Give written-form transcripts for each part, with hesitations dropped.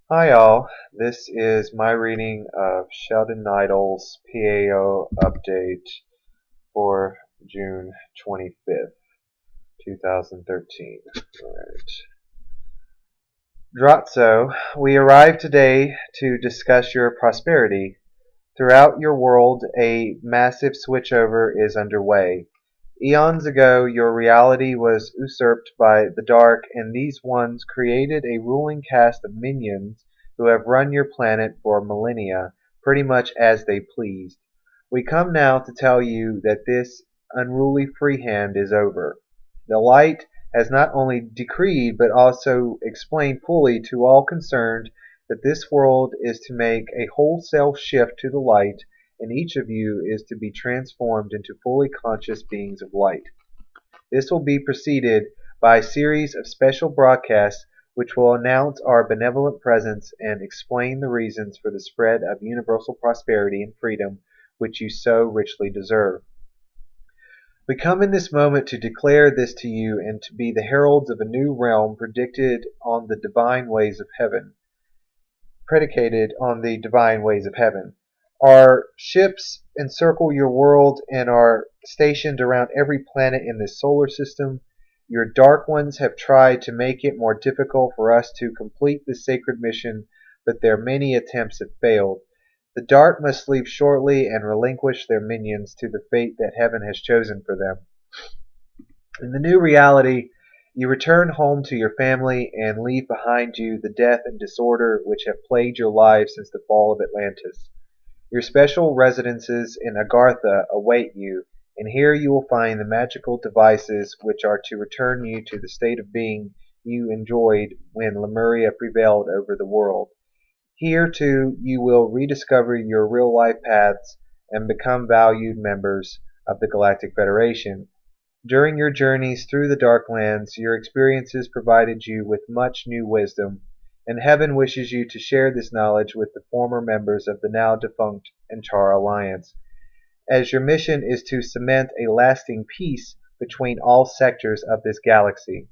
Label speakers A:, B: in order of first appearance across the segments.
A: Hi all, this is my reading of Sheldon Neidle's PAO update for June 25th, 2013. Alright. Dratso, we arrive today to discuss your prosperity. Throughout your world, a massive switchover is underway. Eons ago, your reality was usurped by the dark, and these ones created a ruling caste of minions who have run your planet for millennia, pretty much as they pleased. We come now to tell you that this unruly freehand is over. The light has not only decreed but also explained fully to all concerned that this world is to make a wholesale shift to the light, and each of you is to be transformed into fully conscious beings of light. This will be preceded by a series of special broadcasts which will announce our benevolent presence and explain the reasons for the spread of universal prosperity and freedom which you so richly deserve. We come in this moment to declare this to you and to be the heralds of a new realm predicated on the divine ways of heaven. Our ships encircle your world and are stationed around every planet in this solar system. Your dark ones have tried to make it more difficult for us to complete this sacred mission, but their many attempts have failed. The dark must leave shortly and relinquish their minions to the fate that heaven has chosen for them. In the new reality, you return home to your family and leave behind you the death and disorder which have plagued your lives since the fall of Atlantis. Your special residences in Agartha await you, and here you will find the magical devices which are to return you to the state of being you enjoyed when Lemuria prevailed over the world. Here, too, you will rediscover your real-life paths and become valued members of the Galactic Federation. During your journeys through the Darklands, your experiences provided you with much new wisdom, and Heaven wishes you to share this knowledge with the former members of the now defunct Anchar Alliance, as your mission is to cement a lasting peace between all sectors of this galaxy.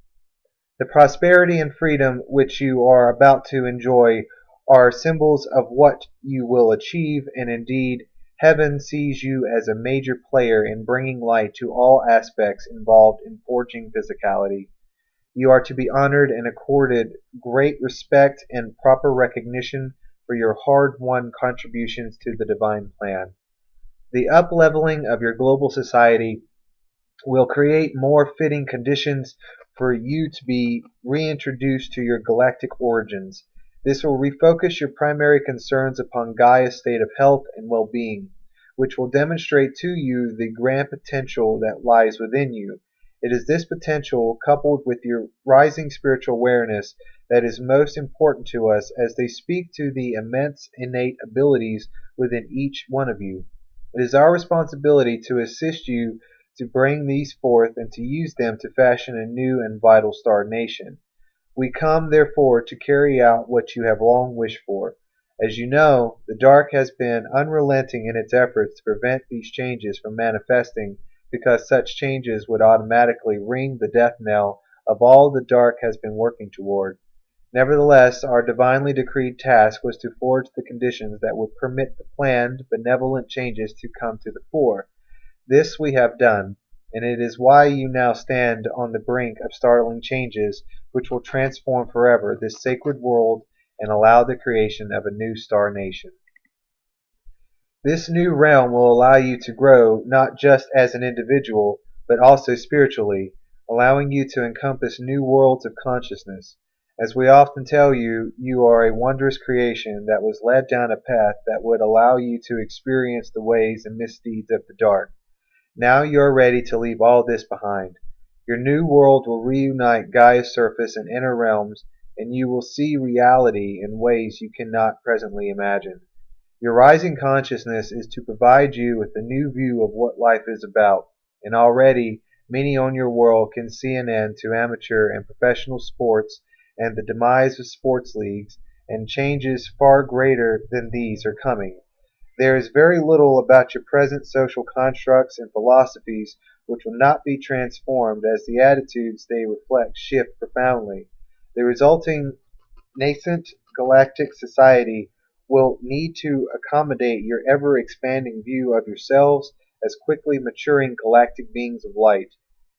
A: The prosperity and freedom which you are about to enjoy are symbols of what you will achieve, and indeed, Heaven sees you as a major player in bringing light to all aspects involved in forging physicality. You are to be honored and accorded great respect and proper recognition for your hard-won contributions to the divine plan. The up-leveling of your global society will create more fitting conditions for you to be reintroduced to your galactic origins. This will refocus your primary concerns upon Gaia's state of health and well-being, which will demonstrate to you the grand potential that lies within you. It is this potential, coupled with your rising spiritual awareness, that is most important to us, as they speak to the immense innate abilities within each one of you. It is our responsibility to assist you to bring these forth and to use them to fashion a new and vital star nation. We come, therefore, to carry out what you have long wished for. As you know, the dark has been unrelenting in its efforts to prevent these changes from manifesting, because such changes would automatically ring the death knell of all the dark has been working toward. Nevertheless, our divinely decreed task was to forge the conditions that would permit the planned, benevolent changes to come to the fore. This we have done, and it is why you now stand on the brink of startling changes which will transform forever this sacred world and allow the creation of a new star nation. This new realm will allow you to grow not just as an individual, but also spiritually, allowing you to encompass new worlds of consciousness. As we often tell you, you are a wondrous creation that was led down a path that would allow you to experience the ways and misdeeds of the dark. Now you are ready to leave all this behind. Your new world will reunite Gaia's surface and inner realms, and you will see reality in ways you cannot presently imagine. Your rising consciousness is to provide you with a new view of what life is about, and already many on your world can see an end to amateur and professional sports and the demise of sports leagues, and changes far greater than these are coming. There is very little about your present social constructs and philosophies which will not be transformed as the attitudes they reflect shift profoundly. The resulting nascent galactic society will need to accommodate your ever-expanding view of yourselves as quickly maturing galactic beings of light.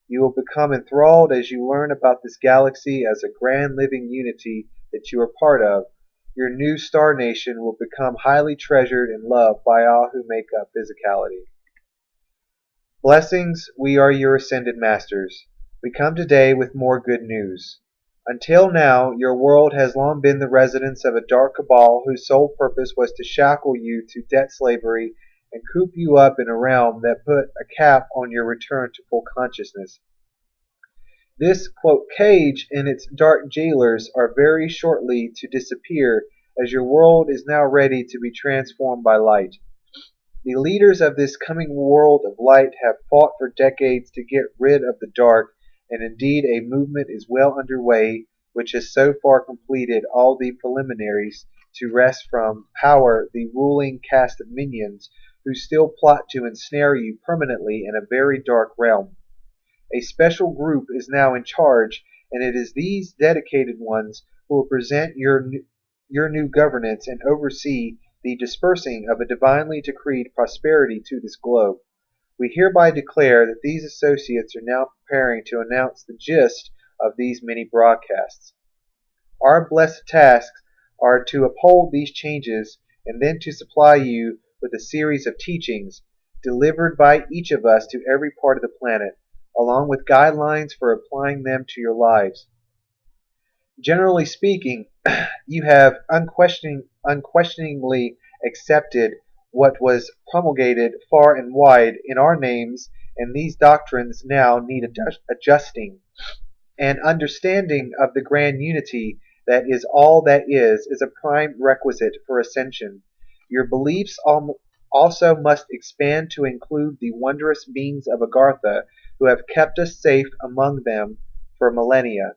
A: You will become enthralled as you learn about this galaxy as a grand living unity that you are part of. Your new star nation will become highly treasured and loved by all who make up physicality. Blessings, we are your ascended masters. We come today with more good news. Until now, your world has long been the residence of a dark cabal whose sole purpose was to shackle you to debt slavery and coop you up in a realm that put a cap on your return to full consciousness. This "cage" and its dark jailers are very shortly to disappear, as your world is now ready to be transformed by light. The leaders of this coming world of light have fought for decades to get rid of the dark, and indeed a movement is well underway which has so far completed all the preliminaries to wrest from power the ruling caste of minions who still plot to ensnare you permanently in a very dark realm. A special group is now in charge, and it is these dedicated ones who will present your new governance and oversee the dispersing of a divinely decreed prosperity to this globe. We hereby declare that these associates are now preparing to announce the gist of these many broadcasts. Our blessed tasks are to uphold these changes and then to supply you with a series of teachings delivered by each of us to every part of the planet, along with guidelines for applying them to your lives. Generally speaking, you have unquestioningly accepted what was promulgated far and wide in our names, and these doctrines now need adjusting. An understanding of the grand unity that is all that is a prime requisite for ascension. Your beliefs also must expand to include the wondrous beings of Agartha who have kept us safe among them for millennia.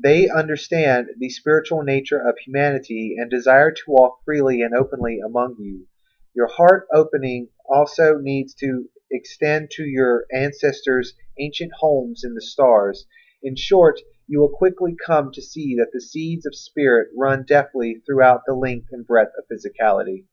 A: They understand the spiritual nature of humanity and desire to walk freely and openly among you. Your heart opening also needs to extend to your ancestors' ancient homes in the stars. In short, you will quickly come to see that the seeds of spirit run deftly throughout the length and breadth of physicality.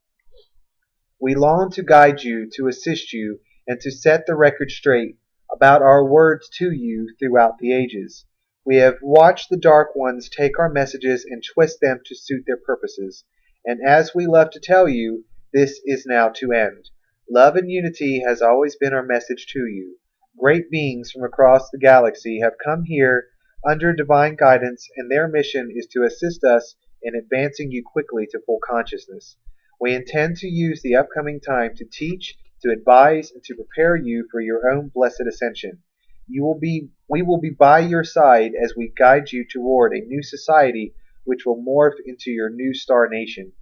A: We long to guide you, to assist you, and to set the record straight about our words to you throughout the ages. We have watched the Dark Ones take our messages and twist them to suit their purposes, and as we love to tell you, this is now to end. Love and unity has always been our message to you. Great beings from across the galaxy have come here under divine guidance, and their mission is to assist us in advancing you quickly to full consciousness. We intend to use the upcoming time to teach, to advise, and to prepare you for your own blessed ascension. We will be by your side as we guide you toward a new society which will morph into your new star nation.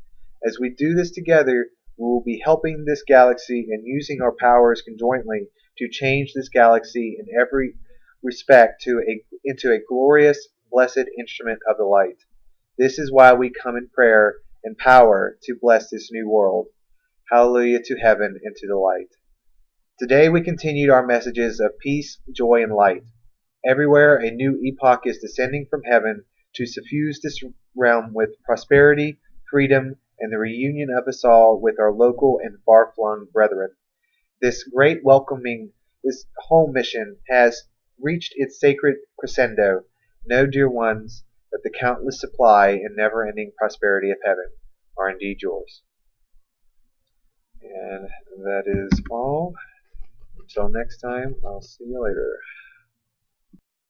A: As we do this together, we will be helping this galaxy and using our powers conjointly to change this galaxy in every respect into a glorious, blessed instrument of the light. This is why we come in prayer and power to bless this new world. Hallelujah to heaven and to the light. Today we continued our messages of peace, joy, and light. Everywhere a new epoch is descending from heaven to suffuse this realm with prosperity, freedom, and the reunion of us all with our local and far-flung brethren. This whole mission has reached its sacred crescendo. Know, dear ones, that the countless supply and never-ending prosperity of heaven are indeed yours. And that is all. Until next time, I'll see you later.